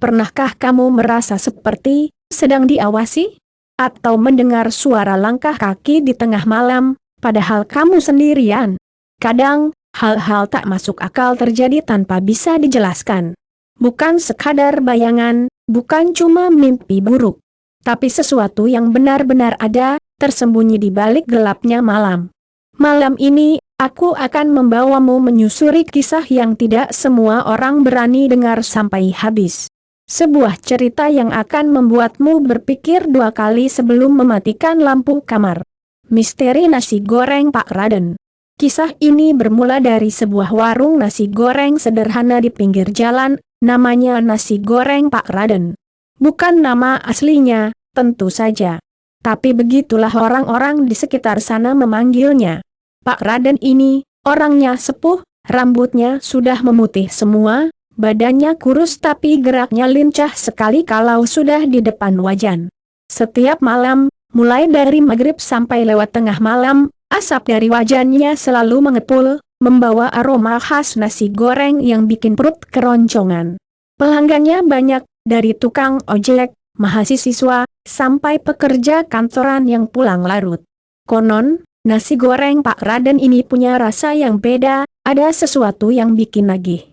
pernahkah kamu merasa seperti sedang diawasi? Atau mendengar suara langkah kaki di tengah malam, padahal kamu sendirian? Kadang, hal-hal tak masuk akal terjadi tanpa bisa dijelaskan. Bukan sekadar bayangan, bukan cuma mimpi buruk, tapi sesuatu yang benar-benar ada, tersembunyi di balik gelapnya malam. Malam ini, aku akan membawamu menyusuri kisah yang tidak semua orang berani dengar sampai habis. Sebuah cerita yang akan membuatmu berpikir dua kali sebelum mematikan lampu kamar. Misteri nasi goreng Pak Raden. Kisah ini bermula dari sebuah warung nasi goreng sederhana di pinggir jalan, namanya nasi goreng Pak Raden. Bukan nama aslinya, tentu saja. Tapi begitulah orang-orang di sekitar sana memanggilnya. Pak Raden ini, orangnya sepuh, rambutnya sudah memutih semua, badannya kurus tapi geraknya lincah sekali kalau sudah di depan wajan. Setiap malam, mulai dari maghrib sampai lewat tengah malam, asap dari wajannya selalu mengepul, membawa aroma khas nasi goreng yang bikin perut keroncongan. Pelanggannya banyak, dari tukang ojek, mahasiswa, sampai pekerja kantoran yang pulang larut. Konon, nasi goreng Pak Raden ini punya rasa yang beda, ada sesuatu yang bikin nagih.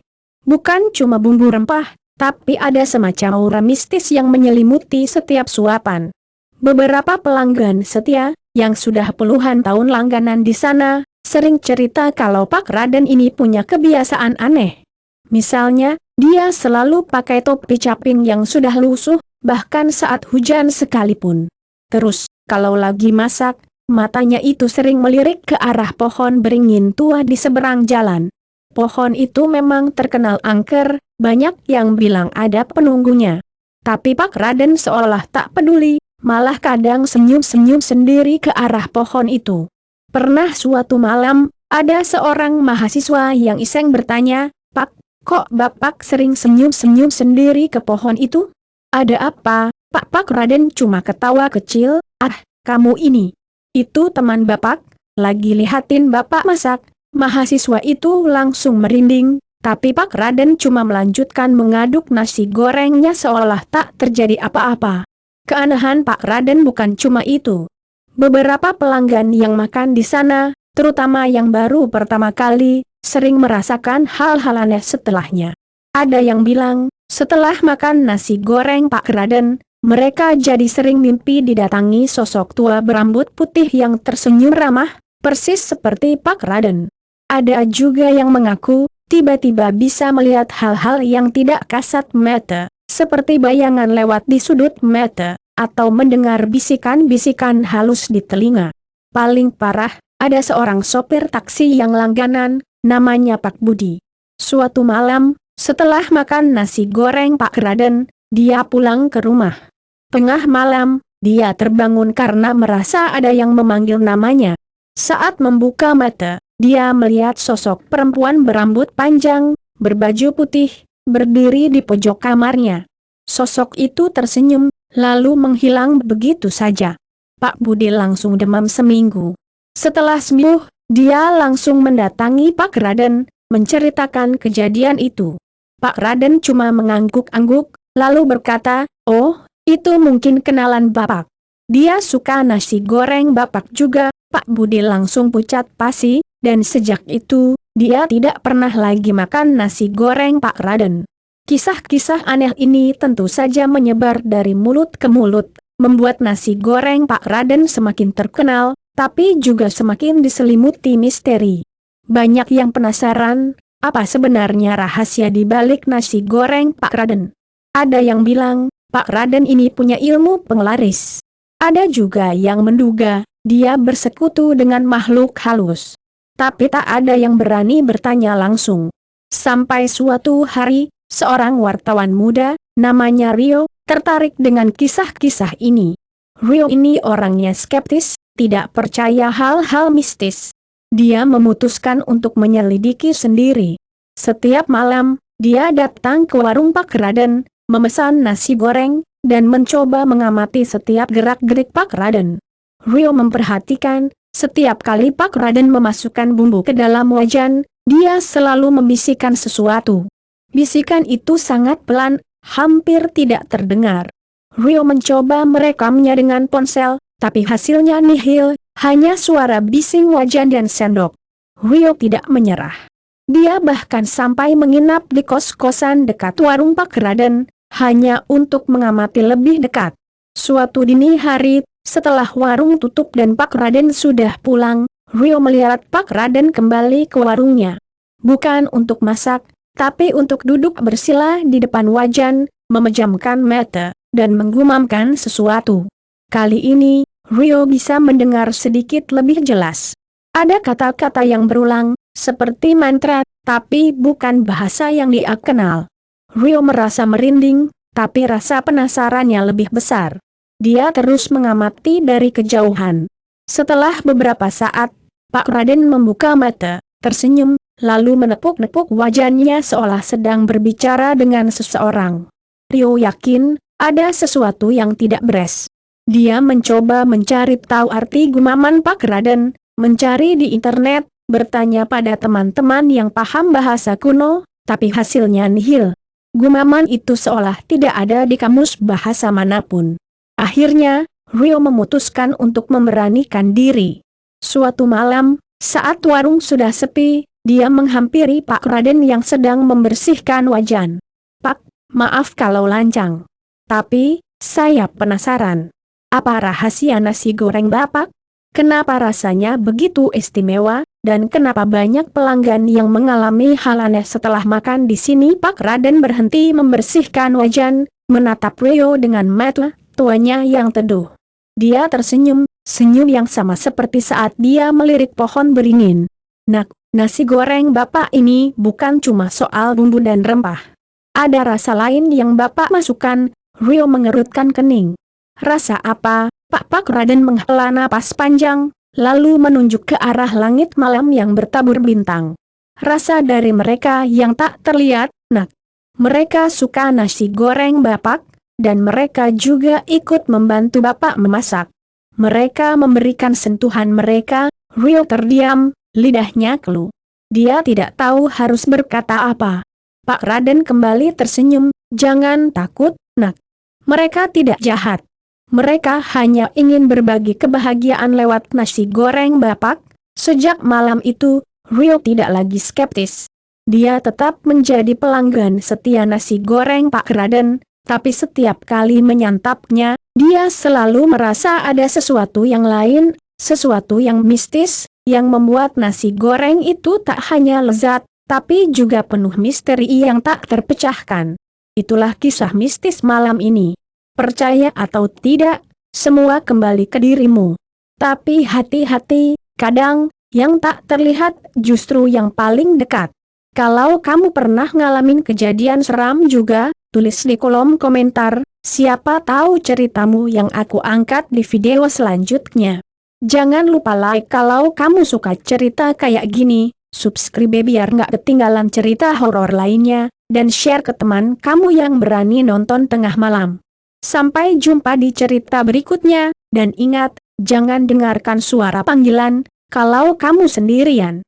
Bukan cuma bumbu rempah, tapi ada semacam aura mistis yang menyelimuti setiap suapan. Beberapa pelanggan setia, yang sudah puluhan tahun langganan di sana, sering cerita kalau Pak Raden ini punya kebiasaan aneh. Misalnya, dia selalu pakai topi caping yang sudah lusuh, bahkan saat hujan sekalipun. Terus, kalau lagi masak, matanya itu sering melirik ke arah pohon beringin tua di seberang jalan. Pohon itu memang terkenal angker, banyak yang bilang ada penunggunya. Tapi Pak Raden seolah tak peduli, malah kadang senyum-senyum sendiri ke arah pohon itu. Pernah suatu malam, ada seorang mahasiswa yang iseng bertanya, "Pak, kok Bapak sering senyum-senyum sendiri ke pohon itu? Ada apa, Pak?" Pak Raden cuma ketawa kecil, "Ah, kamu ini. Itu teman Bapak, lagi lihatin Bapak masak." Mahasiswa itu langsung merinding, tapi Pak Raden cuma melanjutkan mengaduk nasi gorengnya seolah tak terjadi apa-apa. Keanehan Pak Raden bukan cuma itu. Beberapa pelanggan yang makan di sana, terutama yang baru pertama kali, sering merasakan hal-hal aneh setelahnya. Ada yang bilang, setelah makan nasi goreng Pak Raden, mereka jadi sering mimpi didatangi sosok tua berambut putih yang tersenyum ramah, persis seperti Pak Raden. Ada juga yang mengaku, tiba-tiba bisa melihat hal-hal yang tidak kasat mata, seperti bayangan lewat di sudut mata, atau mendengar bisikan-bisikan halus di telinga. Paling parah, ada seorang sopir taksi yang langganan, namanya Pak Budi. Suatu malam, setelah makan nasi goreng Pak Raden, dia pulang ke rumah. Tengah malam, dia terbangun karena merasa ada yang memanggil namanya. Saat membuka mata, dia melihat sosok perempuan berambut panjang, berbaju putih, berdiri di pojok kamarnya. Sosok itu tersenyum, lalu menghilang begitu saja. Pak Budi langsung demam seminggu. Setelah sembuh, dia langsung mendatangi Pak Raden, menceritakan kejadian itu. Pak Raden cuma mengangguk-angguk, lalu berkata, "Oh, itu mungkin kenalan Bapak. Dia suka nasi goreng Bapak juga." Pak Budi langsung pucat pasi, dan sejak itu, dia tidak pernah lagi makan nasi goreng Pak Raden. Kisah-kisah aneh ini tentu saja menyebar dari mulut ke mulut, membuat nasi goreng Pak Raden semakin terkenal, tapi juga semakin diselimuti misteri. Banyak yang penasaran, apa sebenarnya rahasia di balik nasi goreng Pak Raden. Ada yang bilang, Pak Raden ini punya ilmu penglaris. Ada juga yang menduga, dia bersekutu dengan makhluk halus. Tapi tak ada yang berani bertanya langsung. Sampai suatu hari, seorang wartawan muda, namanya Rio, tertarik dengan kisah-kisah ini. Rio ini orangnya skeptis, tidak percaya hal-hal mistis. Dia memutuskan untuk menyelidiki sendiri. Setiap malam, dia datang ke warung Pak Raden, memesan nasi goreng, dan mencoba mengamati setiap gerak-gerik Pak Raden. Rio memperhatikan, setiap kali Pak Raden memasukkan bumbu ke dalam wajan, dia selalu membisikkan sesuatu. Bisikan itu sangat pelan, hampir tidak terdengar. Rio mencoba merekamnya dengan ponsel, tapi hasilnya nihil, hanya suara bising wajan dan sendok. Rio tidak menyerah. Dia bahkan sampai menginap di kos-kosan dekat warung Pak Raden, hanya untuk mengamati lebih dekat. Suatu dini hari, setelah warung tutup dan Pak Raden sudah pulang, Rio melihat Pak Raden kembali ke warungnya. Bukan untuk masak, tapi untuk duduk bersila di depan wajan, memejamkan mata, dan menggumamkan sesuatu. Kali ini, Rio bisa mendengar sedikit lebih jelas. Ada kata-kata yang berulang, seperti mantra, tapi bukan bahasa yang dia kenal. Rio merasa merinding, tapi rasa penasarannya lebih besar. Dia terus mengamati dari kejauhan. Setelah beberapa saat, Pak Raden membuka mata, tersenyum, lalu menepuk-nepuk wajannya seolah sedang berbicara dengan seseorang. Rio yakin, ada sesuatu yang tidak beres. Dia mencoba mencari tahu arti gumaman Pak Raden, mencari di internet, bertanya pada teman-teman yang paham bahasa kuno, tapi hasilnya nihil. Gumaman itu seolah tidak ada di kamus bahasa manapun. Akhirnya, Rio memutuskan untuk memberanikan diri. Suatu malam, saat warung sudah sepi, dia menghampiri Pak Raden yang sedang membersihkan wajan. "Pak, maaf kalau lancang. Tapi, saya penasaran. Apa rahasia nasi goreng Bapak? Kenapa rasanya begitu istimewa, dan kenapa banyak pelanggan yang mengalami hal aneh setelah makan di sini?" Pak Raden berhenti membersihkan wajan, menatap Rio dengan mata tuanya yang teduh. Dia tersenyum, senyum yang sama seperti saat dia melirik pohon beringin. "Nak, nasi goreng Bapak ini bukan cuma soal bumbu dan rempah. Ada rasa lain yang Bapak masukkan." Rio mengerutkan kening. "Rasa apa, Pak?" Pak Raden menghela napas panjang, lalu menunjuk ke arah langit malam yang bertabur bintang. "Rasa dari mereka yang tak terlihat, Nak. Mereka suka nasi goreng Bapak, dan mereka juga ikut membantu Bapak memasak. Mereka memberikan sentuhan mereka." Rio terdiam, lidahnya keluh. Dia tidak tahu harus berkata apa. Pak Raden kembali tersenyum, "Jangan takut, Nak. Mereka tidak jahat. Mereka hanya ingin berbagi kebahagiaan lewat nasi goreng Bapak." Sejak malam itu, Rio tidak lagi skeptis. Dia tetap menjadi pelanggan setia nasi goreng Pak Raden, tapi setiap kali menyantapnya, dia selalu merasa ada sesuatu yang lain, sesuatu yang mistis, yang membuat nasi goreng itu tak hanya lezat, tapi juga penuh misteri yang tak terpecahkan. Itulah kisah mistis malam ini. Percaya atau tidak, semua kembali ke dirimu. Tapi hati-hati, kadang, yang tak terlihat justru yang paling dekat. Kalau kamu pernah ngalamin kejadian seram juga, tulis di kolom komentar, siapa tahu ceritamu yang aku angkat di video selanjutnya. Jangan lupa like kalau kamu suka cerita kayak gini, subscribe biar nggak ketinggalan cerita horor lainnya, dan share ke teman kamu yang berani nonton tengah malam. Sampai jumpa di cerita berikutnya, dan ingat, jangan dengarkan suara panggilan, kalau kamu sendirian.